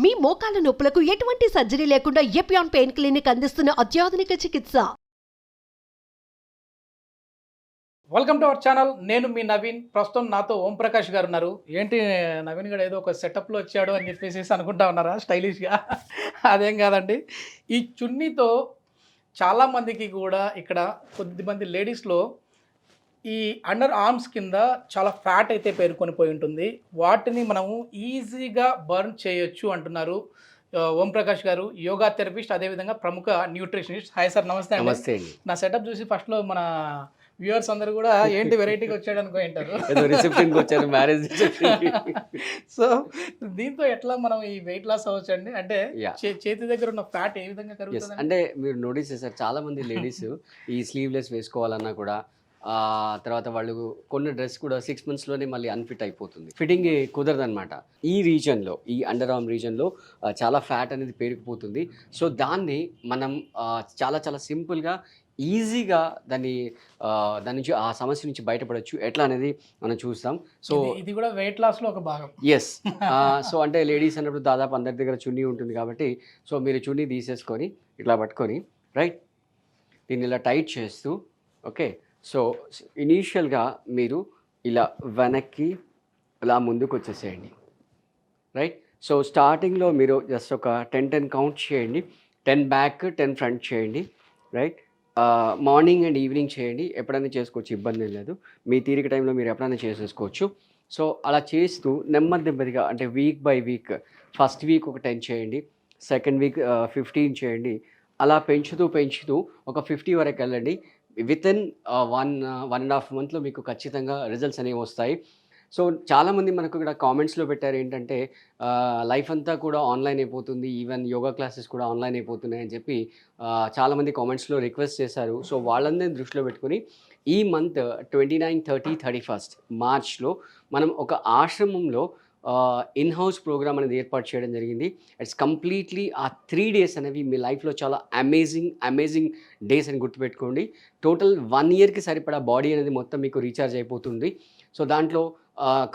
మీ మోకాల నొప్పులకు ఎటువంటి సర్జరీ లేకుండా ఎపియాన్ పెయిన్ క్లినిక్ అందిస్తున్న అత్యాధునిక చికిత్స. Welcome to our channel. నేను మీ నవీన్. ప్రస్తుతం నాతో ఓం ప్రకాష్ గారు ఉన్నారు. ఏంటి నవీన్ గారు ఏదో ఒక సెటప్లో వచ్చాడు అని చెప్పేసి అనుకుంటా ఉన్నారా స్టైలిష్గా? అదేం కాదండి. ఈ చున్నీతో చాలామందికి కూడా ఇక్కడ కొద్దిమంది లేడీస్లో ఈ అండర్ ఆర్మ్స్ కింద చాలా ఫ్యాట్ అయితే పేరుకొని పోయి ఉంటుంది. వాటిని మనము ఈజీగా బర్న్ చేయొచ్చు అంటున్నారు ఓం ప్రకాష్ గారు, యోగా థెరపిస్ట్, అదేవిధంగా ప్రముఖ న్యూట్రిషనిస్ట్. హాయ్ సార్, నమస్తే. నమస్తే అండి. నా సెటప్ చూసి ఫస్ట్లో మన వ్యూవర్స్ అందరూ కూడా ఏంటి వెరైటీగా వచ్చాడు అనుకో అంటారు. రిసెప్షన్కి వచ్చారు, మ్యారేజ్ రిసెప్షన్. సో దీంతో ఎట్లా మనం ఈ వెయిట్ లాస్ అవ్వచ్చు అండి? అంటే చేతి దగ్గర ఉన్న ఫ్యాట్ ఏ విధంగా కరుగుతుంది? అంటే మీరు నోటీస్ చేశారు, చాలా మంది లేడీస్ ఈ స్లీవ్లెస్ వేసుకోవాలన్నా కూడా తర్వాత వాళ్ళు కొన్న డ్రెస్ కూడా 6 monthsలోనే మళ్ళీ అన్ఫిట్ అయిపోతుంది, ఫిట్టింగ్ కుదరదనమాట. ఈ రీజన్లో, ఈ అండర్ ఆర్మ్ రీజన్లో చాలా ఫ్యాట్ అనేది పేరుకుపోతుంది. సో దాన్ని మనం చాలా చాలా సింపుల్గా, ఈజీగా దాని నుంచి ఆ సమస్య నుంచి బయటపడవచ్చు ఎట్లా అనేది మనం చూస్తాం. సో ఇది కూడా వెయిట్ లాస్లో ఒక భాగం. ఎస్. సో అంటే లేడీస్ అన్నప్పుడు దాదాపు అందరి దగ్గర చున్నీ ఉంటుంది కాబట్టి, సో మీరు చున్నీ తీసేసుకొని ఇట్లా పట్టుకొని, రైట్, దీన్ని ఇలా టైట్ చేస్తూ, ఓకే. సో ఇనీషియల్గా మీరు ఇలా వెనక్కి ఇలా ముందుకు వచ్చేసేయండి, రైట్. సో స్టార్టింగ్లో మీరు జస్ట్ ఒక 10 కౌంట్ చేయండి. 10 బ్యాక్, 10 ఫ్రంట్ చేయండి, రైట్. మార్నింగ్ అండ్ ఈవినింగ్ చేయండి, ఎప్పుడైనా చేసుకోవచ్చు, ఇబ్బంది ఏం లేదు. మీ తీరిక టైంలో మీరు ఎప్పుడైనా చేసేసుకోవచ్చు. సో అలా చేస్తూ నెమ్మదిగా, అంటే week by week, first week ఒక 10 చేయండి, సెకండ్ వీక్ 15 చేయండి, అలా పెంచుతూ ఒక 50 వరకు వెళ్ళండి. వితిన్ 1.5 monthలో మీకు ఖచ్చితంగా రిజల్ట్స్ అనేవి వస్తాయి. సో చాలామంది మనకు ఇక్కడ కామెంట్స్లో పెట్టారు ఏంటంటే, లైఫ్ అంతా కూడా ఆన్లైన్ అయిపోతుంది, ఈవెన్ యోగా క్లాసెస్ కూడా ఆన్లైన్ అయిపోతున్నాయి అని చెప్పి చాలామంది కామెంట్స్లో రిక్వెస్ట్ చేశారు. సో వాళ్ళందరినీ దృష్టిలో పెట్టుకుని ఈ మంత్ 29, 30, 31 మార్చ్లో మనం ఒక ఆశ్రమంలో ఇన్ హౌస్ ప్రోగ్రామ్ అనేది ఏర్పాటు చేయడం జరిగింది. ఇట్స్ కంప్లీట్లీ ఆ 3 days అనేవి మీ లైఫ్లో చాలా అమేజింగ్ డేస్ అని గుర్తుపెట్టుకోండి. టోటల్ 1 yearకి సరిపడా బాడీ అనేది మొత్తం మీకు రీఛార్జ్ అయిపోతుంది. సో దాంట్లో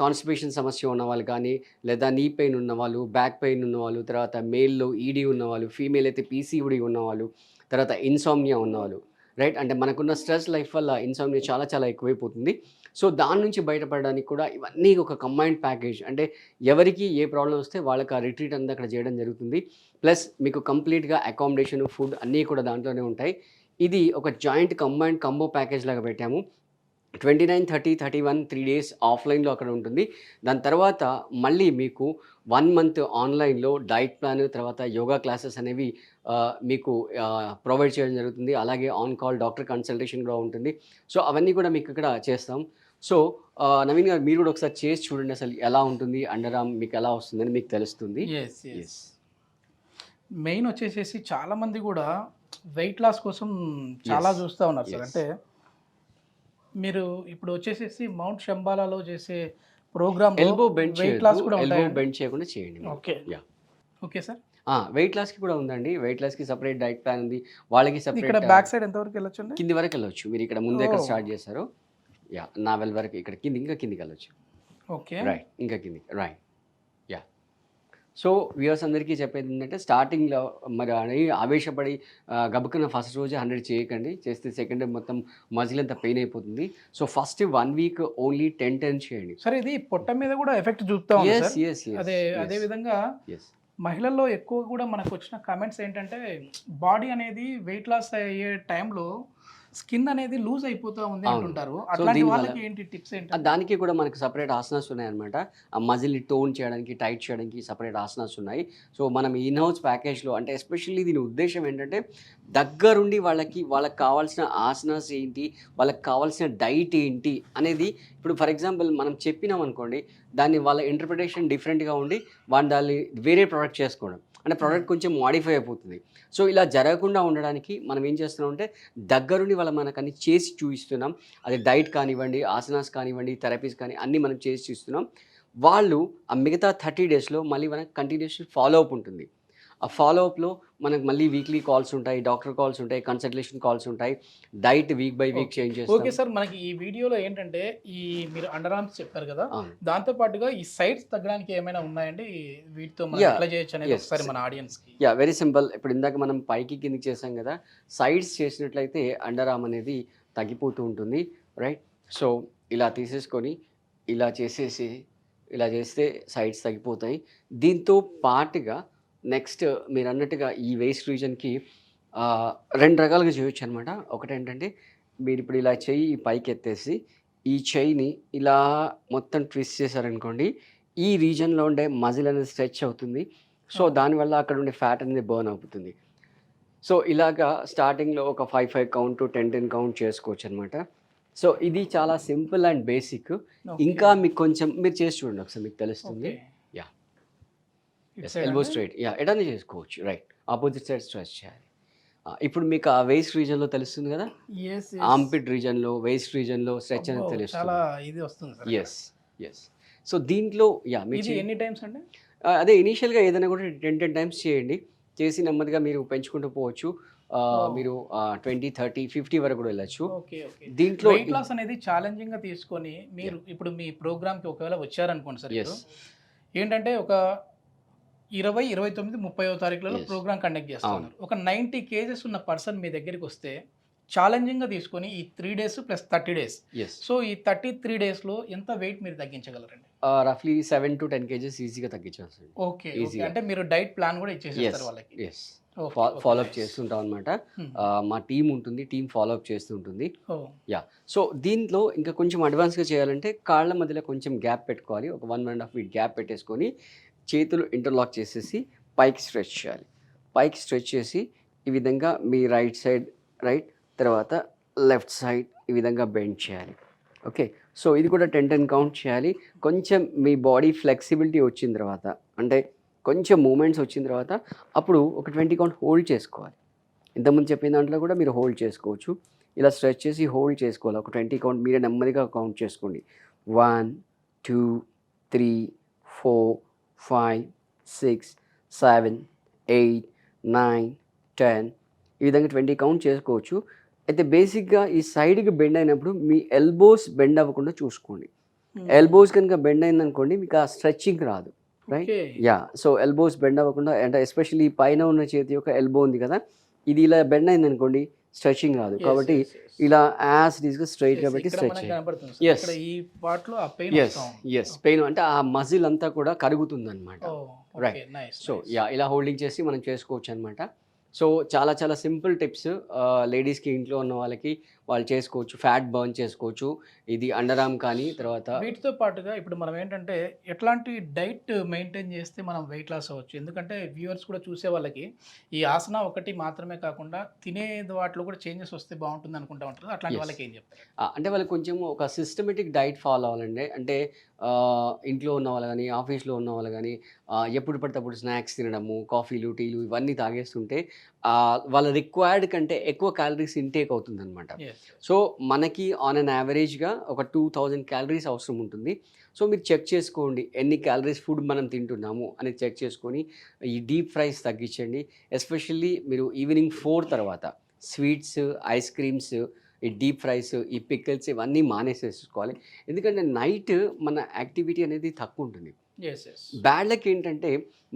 కాన్స్టిపేషన్ సమస్య ఉన్నవాళ్ళు కానీ, లేదా నీ పెయిన్ ఉన్నవాళ్ళు, బ్యాక్ పెయిన్ ఉన్నవాళ్ళు, తర్వాత మేల్లో ఈడీ ఉన్నవాళ్ళు, ఫీమేల్ అయితే పీసీఓడి ఉన్నవాళ్ళు, తర్వాత ఇన్సామ్నియా ఉన్నవాళ్ళు, రైట్. అంటే మనకున్న స్ట్రెస్ లైఫ్ వల్ల ఇన్సామ్నియా చాలా ఎక్కువైపోతుంది. సో దాని నుంచి బయటపడడానికి కూడా ఇవన్నీ ఒక కంబైన్డ్ ప్యాకేజ్. అంటే ఎవరికి ఏ ప్రాబ్లం వస్తే వాళ్ళకి ఆ రిట్రీట్ అంతా అక్కడ చేయడం జరుగుతుంది. ప్లస్ మీకు కంప్లీట్గా అకామిడేషన్, ఫుడ్ అన్నీ కూడా దాంట్లోనే ఉంటాయి. ఇది ఒక జాయింట్ కంబైన్డ్ కంబో ప్యాకేజ్ లాగా పెట్టాము. 29, 30, 31 3 days ఆఫ్లైన్లో అక్కడ ఉంటుంది. దాని తర్వాత మళ్ళీ మీకు 1 month ఆన్లైన్లో డైట్ ప్లాన్, తర్వాత యోగా క్లాసెస్ అనేవి మీకు ప్రొవైడ్ చేయడం జరుగుతుంది. అలాగే ఆన్ కాల్ డాక్టర్ కన్సల్టేషన్ కూడా ఉంటుంది. సో అవన్నీ కూడా మీకు ఇక్కడ చేస్తాం. సో నవీన్ గారు, మీరు కూడా ఒకసారి చేసి చూడండి, అసలు ఎలా ఉంటుంది, అండర్ ఆర్మ్ మీకు ఎలా వస్తుందని మీకు తెలుస్తుంది. మెయిన్ వచ్చేసేసి చాలామంది కూడా వెయిట్ లాస్ కోసం చాలా చూస్తూ ఉన్నారు సార్. అంటే మీరు ఇప్పుడు వచ్చేసేసి మౌంట్ శంబాలాలో చేసే program elbow bend weight loss కూడా ఎల్బో బెండ్ చేయకుండా చేయండి. Okay sir. వెయిట్ లాస్కి కూడా ఉందండి. వెయిట్ లాస్కి సపరేట్ డైట్ ప్లాన్ ఉంది. వాళ్ళకి సపరేట్. ఇక్కడ బ్యాక్ సైడ్ ఎంతవరకు వెళ్ళొచ్చు? కింది వరకు వెళ్ళొచ్చు. మీరు ఇక్కడ ముందు ఎక్కడ స్టార్ట్ చేశారో, నావెల్ వరకు ఇక్కడ కిందికి వెళ్ళొచ్చు. Okay, right. ఇంకా కిందికి, రైట్. సో వ్యూవర్స్ అందరికీ చెప్పేది ఏంటంటే, స్టార్టింగ్లో మరి ఆవేశపడి గబుక్కున ఫస్ట్ రోజు 100 చేయకండి. చేస్తే సెకండ్ మొత్తం మజిల్ అంతా పెయిన్ అయిపోతుంది. సో ఫస్ట్ 1 week ఓన్లీ 10 చేయండి. సరే, ఇది పొట్ట మీద కూడా ఎఫెక్ట్ చూపుతా ఉంది. అదే విధంగా మహిళల్లో ఎక్కువ కూడా మనకు వచ్చిన కామెంట్స్ ఏంటంటే, బాడీ అనేది వెయిట్ లాస్ అయ్యే టైంలో స్కిన్ అనేది లూజ్ అయిపోతూ ఉంది అంటుంటారు. అట్లాంటి వాళ్ళకి ఏంటి టిప్స్ ఏంటి? దానికి కూడా మనకు సపరేట్ ఆసనాస్ ఉన్నాయన్నమాట. ఆ మజిల్ని టోన్ చేయడానికి, టైట్ చేయడానికి సపరేట్ ఆసనాస్ ఉన్నాయి. సో మనం ఇన్ హౌస్ ప్యాకేజ్లో, అంటే ఎస్పెషల్లీ దీని ఉద్దేశం ఏంటంటే, దగ్గరుండి వాళ్ళకి కావాల్సిన ఆసనాస్ ఏంటి, వాళ్ళకి కావాల్సిన డైట్ ఏంటి అనేది, ఇప్పుడు ఫర్ ఎగ్జాంపుల్ మనం చెప్పినాం అనుకోండి, దాన్ని వాళ్ళ ఇంటర్ప్రిటేషన్ డిఫరెంట్గా ఉండి దాన్ని వేరే ప్రోడక్ట్ చేసుకోవడం, అంటే ప్రోడక్ట్ కొంచెం మాడిఫై అయిపోతుంది. సో ఇలా జరగకుండా ఉండడానికి మనం ఏం చేస్తున్నాం అంటే, దగ్గరుండి మనకు అన్ని చేసి చూపిస్తున్నాం. అది డైట్ కానివ్వండి, ఆసనాస్ కానివ్వండి, థెరపీస్ కానీ అన్నీ మనం చేసి చూస్తున్నాం. వాళ్ళు ఆ మిగతా 30 daysలో మళ్ళీ మనకు కంటిన్యూస్ ఫాలో అప్ ఉంటుంది. ఆ ఫాలోఅప్లో మనకు మళ్ళీ వీక్లీ కాల్స్ ఉంటాయి, డాక్టర్ కాల్స్ ఉంటాయి, కన్సల్టేషన్ కాల్స్ ఉంటాయి, diet week by week change చేస్తాం. ఓకే సార్, మనకి ఈ వీడియోలో ఏంటంటే ఈ మీరు అండర్ ఆర్మ్స్ చెప్పారు కదా, అవును. దాంతో పాటుగా ఈ సైడ్స్ తగ్గడానికి ఏమైనా ఉన్నాయండి? వీటితో మనం Yeah. ఎట్లా చేయొచ్చు అనేది Yes. ఒకసారి మన ఆడియన్స్ కి. Yeah, very simple. ఇప్పుడు ఇందాక మనం పైకి కిందికి చేసాం కదా, సైడ్స్ చేసినట్లయితే అండర్ ఆర్మ్ అనేది తగ్గిపోతూ ఉంటుంది, రైట్? సో ఇలా తీసేసుకొని ఇలా చేసేసి ఇలా చేస్తే సైడ్స్ తగ్గిపోతాయి. దీంతో పాటుగా నెక్స్ట్ మీరు అన్నట్టుగా ఈ వేస్ట్ రీజన్కి 2 రకాలుగా చేయొచ్చు అనమాట. ఒకటి ఏంటంటే మీరు ఇప్పుడు ఇలా చెయ్యి పైకి ఎత్తేసి ఈ చెయ్యిని ఇలా మొత్తం ట్విస్ట్ చేశారనుకోండి, ఈ రీజన్లో ఉండే మజిల్ అనేది స్ట్రెచ్ అవుతుంది. సో దానివల్ల అక్కడ ఉండే ఫ్యాట్ అనేది బర్న్ అవుతుంది. సో ఇలాగా స్టార్టింగ్లో ఒక 5 కౌంట్ 10 కౌంట్ చేసుకోవచ్చు అనమాట. సో ఇది చాలా సింపుల్ అండ్ బేసిక్. ఇంకా మీకు కొంచెం మీరు చేసి చూడండి ఒకసారి, మీకు తెలుస్తుంది. యా, ఎల్బో స్ట్రైట్, యా, ఎటన్నీ చేసుకోవచ్చు, రైట్? ఆపోజిట్ సైడ్ స్ట్రెచ్ చేయాలి. ఇప్పుడు మీకు ఆ వేస్ట్ రీజన్లో తెలుస్తుంది కదా, ఆర్ంపిట్ రీజన్లో, వేస్ట్ రీజన్లో స్ట్రెచ్ అనేది చాలా తెలుస్తుంది. ఇది వస్తుంది సార్. Yes yes. సో దీంట్లో యా ఇది మీరు ఎన్ని టైమ్స్ అండి? అదే ఇనీషియల్గా ఏదైనా కూడా 10 టైమ్స్ చేయండి. చేసి నెమ్మదిగా మీరు పెంచుకుంటూ పోవచ్చు. మీరు 20, 30, 50 వరకు కూడా వెళ్ళచ్చు. Okay okay. దీంట్లో వెయిట్ లాస్ అనేది ఛాలెంజింగ్ గా తీసుకొని మీరు ఇప్పుడు మీ ప్రోగ్రామ్ కి ఒకవేళ వచ్చారనుకోండి సార్, ఇప్పుడు ఏంటంటే ఒక 20, 29, 30వ తారీఖులలో Yes. ప్రోగ్రామ్ కండక్ట్ చేస్తున్నారు. ఒక 90 కేజెస్ ఉన్న పర్సన్ మీ దగ్గరికి వస్తే ఛాలెంజింగ్ గా తీసుకొని ఈ 3 days plus 30 days, yes, so ఈ 33 days లో ఎంత వెయిట్ మీరు తగ్గించగలరండి? రఫ్లీ 7 to 10 kgs ఈజీగా తగ్గించవచ్చు. Okay okay. Easy. అంటే మీరు డైట్ ప్లాన్ కూడా ఇచ్చేసేస్తారు వాళ్ళకి? Yes, Okay, follow up nice. చేస్తుంటాం అనమాట. Hmm. మా టీం ఉంటుంది, టీం ఫాలోఅప్ చేస్తుంటుంది. Oh, యా, సో దీంట్లో ఇంకా కొంచెం అడ్వాన్స్గా చేయాలంటే కాళ్ళ మధ్యలో కొంచెం గ్యాప్ పెట్టుకోవాలి. ఒక 1.5 feet గ్యాప్ పెట్టేసుకొని చేతులు ఇంటర్లాక్ చేసేసి పైకి స్ట్రెచ్ చేయాలి. పైకి స్ట్రెచ్ చేసి ఈ విధంగా మీ రైట్ సైడ్ రైట్, తర్వాత లెఫ్ట్ సైడ్ ఈ విధంగా బెండ్ చేయాలి. ఓకే, సో ఇది కూడా 10 కౌంట్ చేయాలి. కొంచెం మీ బాడీ ఫ్లెక్సిబిలిటీ వచ్చిన తర్వాత, అంటే కొంచెం మూమెంట్స్ వచ్చిన తర్వాత అప్పుడు ఒక 20 కౌంట్ హోల్డ్ చేసుకోవాలి. ఇంతకుముందు చెప్పిన దాంట్లో కూడా మీరు హోల్డ్ చేసుకోవచ్చు. ఇలా స్ట్రెచ్ చేసి హోల్డ్ చేసుకోవాలి. ఒక 20 కౌంట్ మీరే నెమ్మదిగా కౌంట్ చేసుకోండి. 1, 2, 3, 4, 5, 6, 7, 8, 9, 10 ఈ విధంగా 20 కౌంట్ చేసుకోవచ్చు. అయితే బేసిక్గా ఈ సైడ్కి బెండ్ అయినప్పుడు మీ ఎల్బోస్ బెండ్ అవ్వకుండా చూసుకోండి. ఎల్బోస్ కనుక బెండ్ అయిందనుకోండి మీకు ఆ స్ట్రెచ్చింగ్ రాదు, right? okay. Yeah, so elbows bend అవ్వకుండా, అంటే ఎస్పెషల్లీ పైన ఉన్న చేతి యొక్క ఎల్బో ఉంది కదా, ఇది ఇలా బెండ్ అయింది అనుకోండి స్ట్రెచింగ్ రాదు. Yes, కాబట్టి yes, yes. ఇలా యాజ్ గా స్ట్రైట్ Yes, కాబట్టి ఇక్కడ స్ట్రెచ్ మనకి చేయాలి. కనపడుతుంది సార్. Yes. ఇక్కడ ఈ పార్ట్ లో ఆ పెయిన్ ఎస్ ఎస్, పెయిన్ అంటే ఆ మజిల్ అంతా కూడా కరుగుతుంది అనమాట. Right. సో యా, ఇలా హోల్డింగ్ చేసి మనం చేసుకోవచ్చు అనమాట. సో చాలా చాలా సింపుల్ టిప్స్, లేడీస్కి ఇంట్లో ఉన్న వాళ్ళకి వాళ్ళు చేసుకోవచ్చు, ఫ్యాట్ బర్న్ చేసుకోవచ్చు. ఇది అండర్ ఆర్మ్ కానీ తర్వాత వీటితో పాటుగా ఇప్పుడు మనం ఏంటంటే ఎట్లాంటి డైట్ మెయింటైన్ చేస్తే మనం వెయిట్ లాస్ అవ్వచ్చు? ఎందుకంటే వ్యూవర్స్ కూడా చూసే వాళ్ళకి ఈ ఆసన ఒకటి మాత్రమే కాకుండా తినే వాటిలో కూడా చేంజెస్ వస్తే బాగుంటుంది అనుకుంటా ఉంటారు. అట్లాంటి Yes. వాళ్ళకి ఏం చెప్తారు? అంటే వాళ్ళకి కొంచెం ఒక సిస్టమేటిక్ డైట్ ఫాలో అవ్వాలండి. అంటే ఇంట్లో ఉన్న వాళ్ళు కానీ ఆఫీస్లో ఉన్న వాళ్ళు కానీ ఎప్పుడు పడితే అప్పుడు స్నాక్స్ తినడము, కాఫీలు టీలు ఇవన్నీ తాగేస్తుంటే వాళ్ళ రిక్వైర్డ్ కంటే ఎక్కువ క్యాలరీస్ ఇంటేక్ అవుతుంది అనమాట. Yes, yes. సో మనకి ఆన్ అన్ యావరేజ్గా ఒక 2000 క్యాలరీస్ అవసరం ఉంటుంది. సో మీరు చెక్ చేసుకోండి ఎన్ని క్యాలరీస్ ఫుడ్ మనం తింటున్నాము అనేది చెక్ చేసుకొని ఈ డీప్ ఫ్రైస్ తగ్గించండి. ఎస్పెషల్లీ మీరు ఈవినింగ్ 4 తర్వాత స్వీట్స్, ఐస్ క్రీమ్స్, ఈ డీప్ ఫ్రైస్, ఈ పికిల్స్ ఇవన్నీ మానేసేసుకోవాలి. ఎందుకంటే నైట్ మన యాక్టివిటీ అనేది తక్కువ ఉంటుంది. Yes, yes. బ్యాడ్ లక్ ఏంటంటే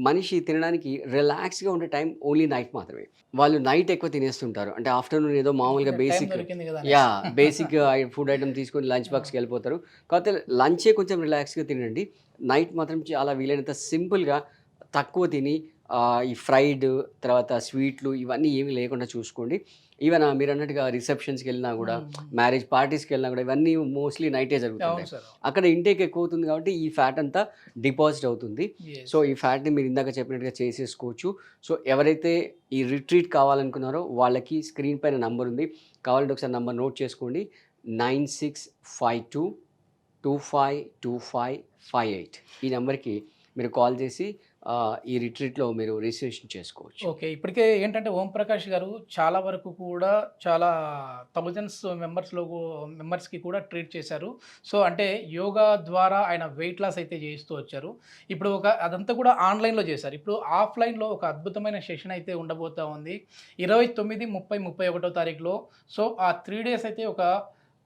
మనిషి తినడానికి రిలాక్స్గా ఉండే టైం ఓన్లీ నైట్ మాత్రమే. వాళ్ళు నైట్ ఎక్కువ తినేస్తుంటారు. అంటే ఆఫ్టర్నూన్ ఏదో మామూలుగా Time బేసిక్ దొరికింది కదా. యా బేసిక్ ఫుడ్ ఐటమ్ తీసుకొని లంచ్ బాక్స్కి వెళ్ళిపోతారు. కాకపోతే లంచే కొంచెం రిలాక్స్గా తినండి. నైట్ మాత్రం చాలా వీలైనంత సింపుల్గా తక్కువ తిని ఈ ఫ్రైడ్ తర్వాత స్వీట్లు ఇవన్నీ ఏమీ లేకుండా చూసుకోండి. ఈవెన్ మీరు అన్నట్టుగా రిసెప్షన్స్కి వెళ్ళినా కూడా, మ్యారేజ్ పార్టీస్కి వెళ్ళినా కూడా ఇవన్నీ మోస్ట్లీ నైటే జరుగుతుంది. అవును సార్. అక్కడ ఇంటేక్ ఎక్కువ అవుతుంది కాబట్టి ఈ ఫ్యాట్ అంతా డిపాజిట్ అవుతుంది. Yes. సో ఈ ఫ్యాట్ని మీరు ఇందాక చెప్పినట్టుగా చేసేసుకోవచ్చు. సో ఎవరైతే ఈ రిట్రీట్ కావాలనుకున్నారో వాళ్ళకి స్క్రీన్ పైన నంబర్ ఉంది, కావాలంటే ఒకసారి నంబర్ నోట్ చేసుకోండి. 9652252558 ఈ నెంబర్కి మీరు కాల్ చేసి ఈ రిట్రీట్లో మీరు రిజిస్ట్రేషన్ చేసుకోవచ్చు. ఓకే. ఇప్పటికే ఏంటంటే ఓం ప్రకాష్ గారు చాలా వరకు కూడా చాలా థౌజండ్స్ మెంబర్స్‌కి కూడా ట్రీట్ చేశారు. సో, అంటే యోగా ద్వారా ఆయన వెయిట్ లాస్ అయితే చేయిస్తూ వచ్చారు. ఇప్పుడు అదంతా కూడా ఆన్‌లైన్‌లో చేశారు. ఇప్పుడు ఆఫ్‌లైన్‌లో ఒక అద్భుతమైన సెషన్ అయితే ఉండబోతా ఉంది. 29, 30, 31 తారీఖులో. సో, ఆ 3 డేస్ అయితే ఒక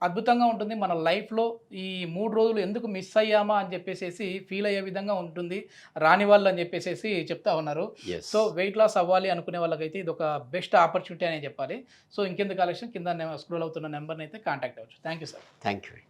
అద్భుతంగా ఉంటుంది. మన లైఫ్‌లో ఈ 3 రోజులు ఎందుకు మిస్ అయ్యామా అని చెప్పేసేసి ఫీల్ అయ్యే విధంగా ఉంటుంది. రాని వాళ్ళు అని చెప్పేసేసి చెప్తా ఉన్నారు. Yes. సో, వెయిట్ లాస్ అవ్వాలి అనుకునే వాళ్ళకైతే ఇదొక బెస్ట్ ఆపర్చునిటీ అనే చెప్పాలి. సో, ఇంకెందుకు ఆలస్యం కింద స్క్రోల్ అవుతున్న నెంబర్‌ని అయితే కాంటాక్ట్ అవ్వచ్చు. Thank you sir. Thank you.